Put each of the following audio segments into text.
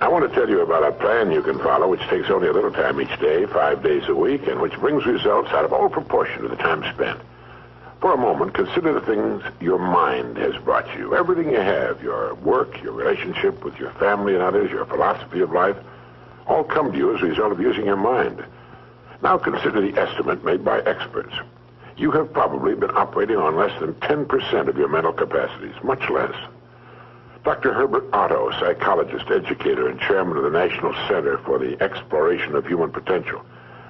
I want to tell you about a plan you can follow which takes only a little time each day, 5 days a week, and which brings results out of all proportion to the time spent. For a moment, consider the things your mind has brought you. Everything you have, your work, your relationship with your family and others, your philosophy of life, all come to you as a result of using your mind. Now consider the estimate made by experts. You have probably been operating on less than 10% of your mental capacities, much less. Dr. Herbert Otto, psychologist, educator, and chairman of the National Center for the Exploration of Human Potential,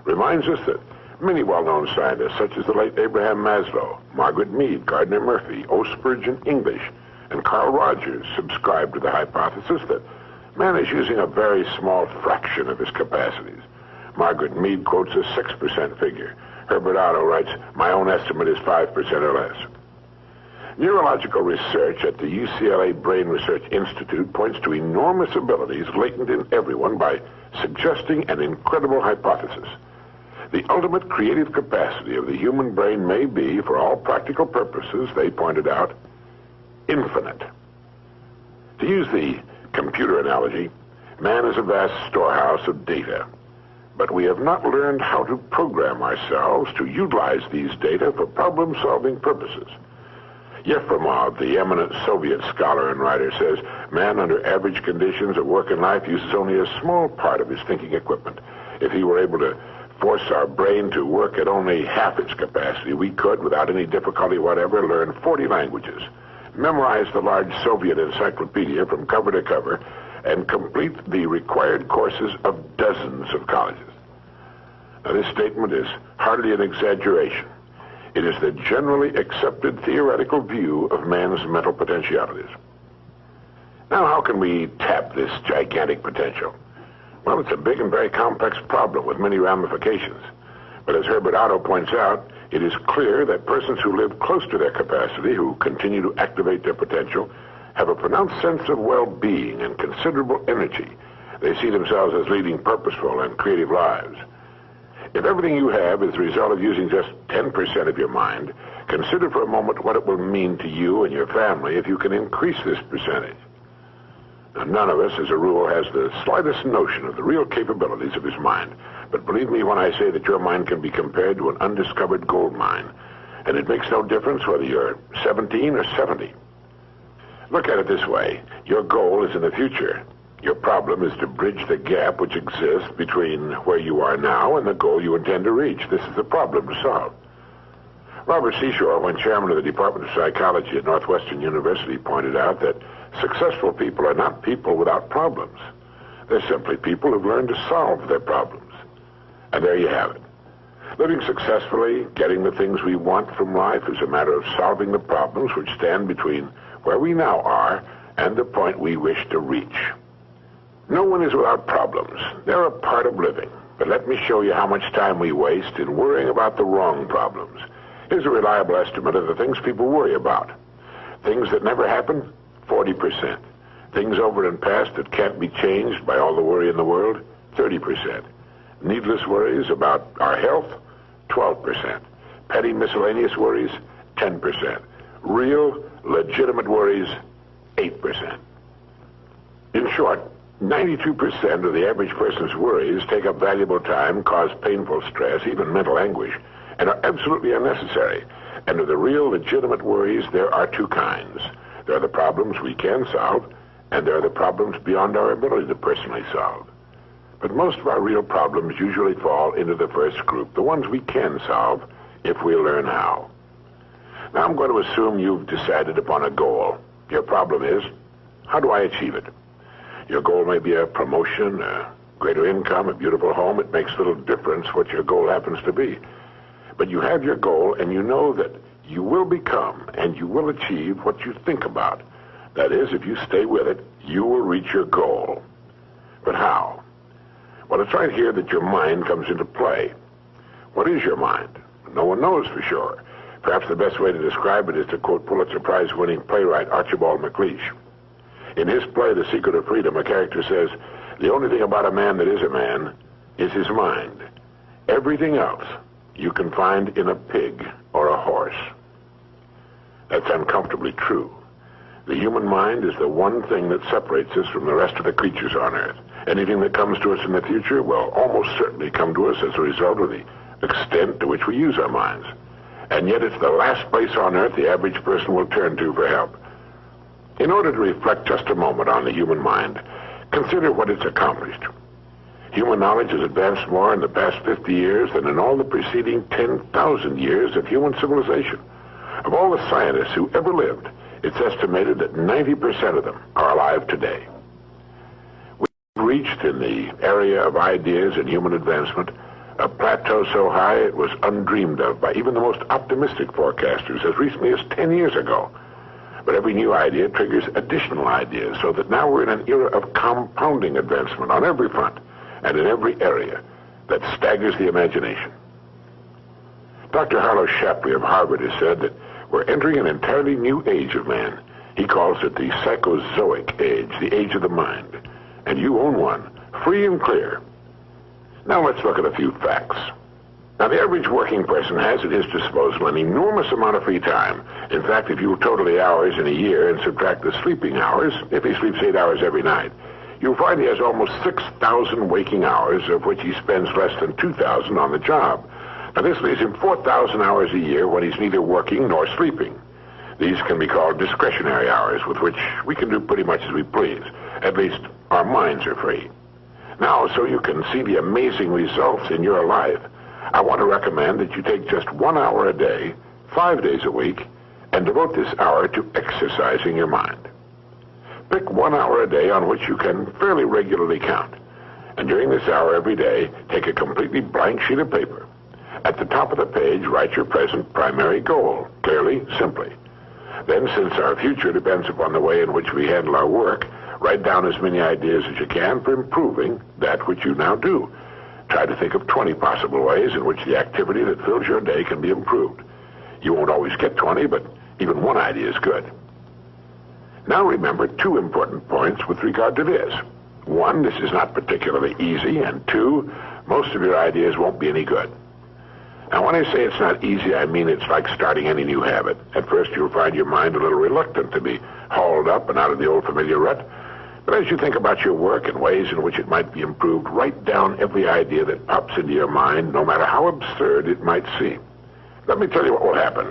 reminds us that many well-known scientists, such as the late Abraham Maslow, Margaret Mead, Gardner Murphy, O. Spurgeon English, and Carl Rogers, subscribe to the hypothesis that man is using a very small fraction of his capacities. Margaret Mead quotes a 6% figure. Herbert Otto writes, "My own estimate is 5% or less." Neurological research at the UCLA Brain Research Institute points to enormous abilities latent in everyone by suggesting an incredible hypothesis. The ultimate creative capacity of the human brain may be, for all practical purposes, they pointed out, infinite. To use the computer analogy, man is a vast storehouse of data, but we have not learned how to program ourselves to utilize these data for problem-solving purposes. Yefremov, the eminent Soviet scholar and writer, says man under average conditions of work and life uses only a small part of his thinking equipment. If he were able to force our brain to work at only half its capacity, we could, without any difficulty whatever, learn 40 languages, memorize the large Soviet encyclopedia from cover to cover, and complete the required courses of dozens of colleges. Now, this statement is hardly an exaggeration. It is the generally accepted theoretical view of man's mental potentialities. Now, how can we tap this gigantic potential? Well, it's a big and very complex problem with many ramifications. But as Herbert Otto points out, it is clear that persons who live close to their capacity, who continue to activate their potential, have a pronounced sense of well-being and considerable energy. They see themselves as leading purposeful and creative lives. If everything you have is the result of using just 10% of your mind, consider for a moment what it will mean to you and your family if you can increase this percentage. Now, none of us, as a rule, has the slightest notion of the real capabilities of his mind. But believe me when I say that your mind can be compared to an undiscovered gold mine. And it makes no difference whether you're 17 or 70. Look at it this way. Your goal is in the future. Your problem is to bridge the gap which exists between where you are now and the goal you intend to reach. This is the problem to solve. Robert Seashore, when chairman of the Department of Psychology at Northwestern University, pointed out that successful people are not people without problems. They're simply people who've learned to solve their problems. And there you have it. Living successfully, getting the things we want from life, is a matter of solving the problems which stand between where we now are and the point we wish to reach. No one is without problems. They're a part of living. But let me show you how much time we waste in worrying about the wrong problems. Here's a reliable estimate of the things people worry about. Things that never happen, 40%. Things over and past that can't be changed by all the worry in the world, 30%. Needless worries about our health, 12%. Petty miscellaneous worries, 10%. Real, legitimate worries, 8%. In short, 92% of the average person's worries take up valuable time, cause painful stress, even mental anguish, and are absolutely unnecessary. And of the real, legitimate worries, there are two kinds. There are the problems we can solve, and there are the problems beyond our ability to personally solve. But most of our real problems usually fall into the first group, the ones we can solve if we learn how. Now I'm going to assume you've decided upon a goal. Your problem is, how do I achieve it? Your goal may be a promotion, a greater income, a beautiful home. It makes little difference what your goal happens to be. But you have your goal, and you know that you will become and you will achieve what you think about. That is, if you stay with it, you will reach your goal. But how? Well, it's right here that your mind comes into play. What is your mind? No one knows for sure. Perhaps the best way to describe it is to quote Pulitzer Prize-winning playwright Archibald MacLeish. In his play, The Secret of Freedom, a character says, "The only thing about a man that is a man is his mind. Everything else you can find in a pig or a horse." That's uncomfortably true. The human mind is the one thing that separates us from the rest of the creatures on Earth. Anything that comes to us in the future will almost certainly come to us as a result of the extent to which we use our minds. And yet it's the last place on Earth the average person will turn to for help. In order to reflect just a moment on the human mind, consider what it's accomplished. Human knowledge has advanced more in the past 50 years than in all the preceding 10,000 years of human civilization. Of all the scientists who ever lived, it's estimated that 90% of them are alive today. We've reached in the area of ideas and human advancement a plateau so high it was undreamed of by even the most optimistic forecasters as recently as 10 years ago. But every new idea triggers additional ideas, so that now we're in an era of compounding advancement on every front and in every area that staggers the imagination. Dr. Harlow Shapley of Harvard has said that we're entering an entirely new age of man. He calls it the psychozoic age, the age of the mind. And you own one, free and clear. Now let's look at a few facts. Now, the average working person has at his disposal an enormous amount of free time. In fact, if you total the hours in a year and subtract the sleeping hours, if he sleeps 8 hours every night, you'll find he has almost 6,000 waking hours, of which he spends less than 2,000 on the job. Now, this leaves him 4,000 hours a year when he's neither working nor sleeping. These can be called discretionary hours, with which we can do pretty much as we please. At least, our minds are free. Now, so you can see the amazing results in your life, I want to recommend that you take just 1 hour a day, 5 days a week, and devote this hour to exercising your mind. Pick 1 hour a day on which you can fairly regularly count. And during this hour every day, take a completely blank sheet of paper. At the top of the page, write your present primary goal, clearly, simply. Then, since our future depends upon the way in which we handle our work, write down as many ideas as you can for improving that which you now do. Try to think of 20 possible ways in which the activity that fills your day can be improved. You won't always get 20, but even one idea is good. Now remember 2 important points with regard to this. 1, this is not particularly easy, and 2, most of your ideas won't be any good. Now, when I say it's not easy, I mean it's like starting any new habit. At first, you'll find your mind a little reluctant to be hauled up and out of the old familiar rut. But as you think about your work and ways in which it might be improved, write down every idea that pops into your mind, no matter how absurd it might seem. Let me tell you what will happen.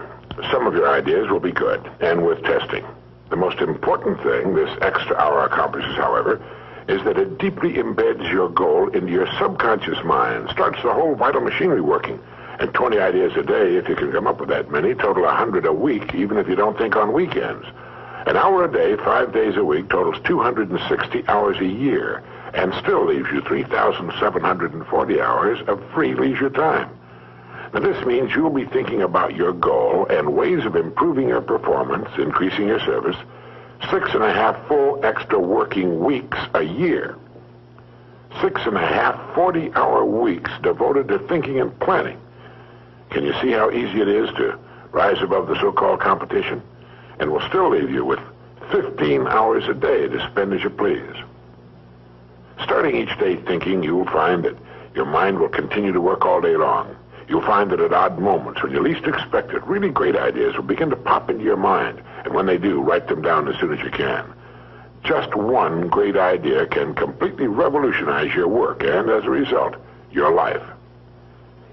Some of your ideas will be good and worth testing. The most important thing this extra hour accomplishes, however, is that it deeply embeds your goal into your subconscious mind, starts the whole vital machinery working. And 20 ideas a day, if you can come up with that many, total 100 a week, even if you don't think on weekends. An hour a day, 5 days a week, totals 260 hours a year, and still leaves you 3,740 hours of free leisure time. Now, this means you'll be thinking about your goal and ways of improving your performance, increasing your service, 6.5 full extra working weeks a year. 6.5 40-hour weeks devoted to thinking and planning. Can you see how easy it is to rise above the so-called competition? And will still leave you with 15 hours a day to spend as you please. Starting each day thinking, you'll find that your mind will continue to work all day long. You'll find that at odd moments, when you least expect it, really great ideas will begin to pop into your mind. And when they do, write them down as soon as you can. Just one great idea can completely revolutionize your work and, as a result, your life.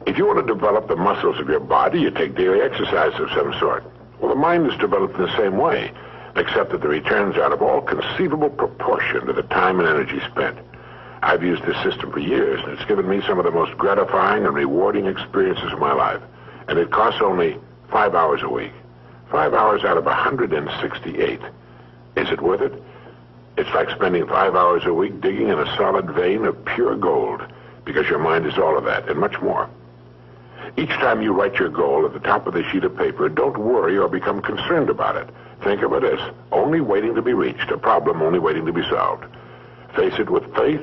If you want to develop the muscles of your body, you take daily exercise of some sort. Well, the mind is developed in the same way, except that the returns out of all conceivable proportion to the time and energy spent. I've used this system for years, and it's given me some of the most gratifying and rewarding experiences of my life. And it costs only 5 hours a week. 5 hours out of 168. Is it worth it? It's like spending 5 hours a week digging in a solid vein of pure gold, because your mind is all of that and much more. Each time you write your goal at the top of the sheet of paper, don't worry or become concerned about it. Think of it as only waiting to be reached, a problem only waiting to be solved. Face it with faith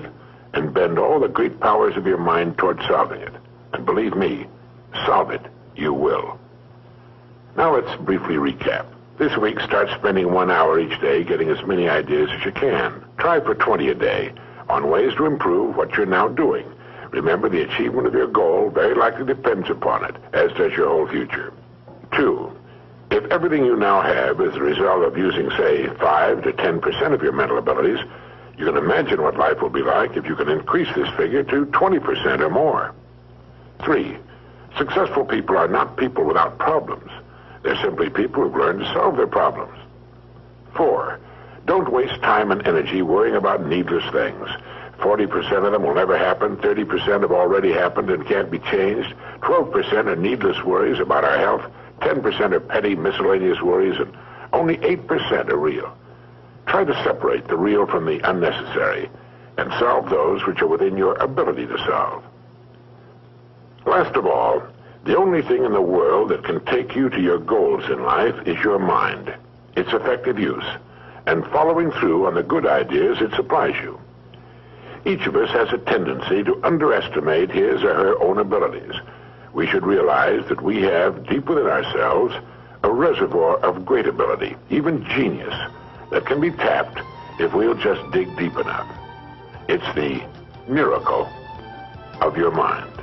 and bend all the great powers of your mind toward solving it. And believe me, solve it, you will. Now let's briefly recap. This week, start spending 1 hour each day getting as many ideas as you can. Try for 20 a day on ways to improve what you're now doing. Remember, the achievement of your goal very likely depends upon it, as does your whole future. 2, If everything you now have is the result of using, say, 5 to 10% of your mental abilities, you can imagine what life will be like if you can increase this figure to 20% or more. 3, successful people are not people without problems. They're simply people who've learned to solve their problems. 4, don't waste time and energy worrying about needless things. 40% of them will never happen, 30% have already happened and can't be changed, 12% are needless worries about our health, 10% are petty miscellaneous worries, and only 8% are real. Try to separate the real from the unnecessary and solve those which are within your ability to solve. Last of all, the only thing in the world that can take you to your goals in life is your mind, its effective use, and following through on the good ideas it supplies you. Each of us has a tendency to underestimate his or her own abilities. We should realize that we have, deep within ourselves, a reservoir of great ability, even genius, that can be tapped if we'll just dig deep enough. It's the miracle of your mind.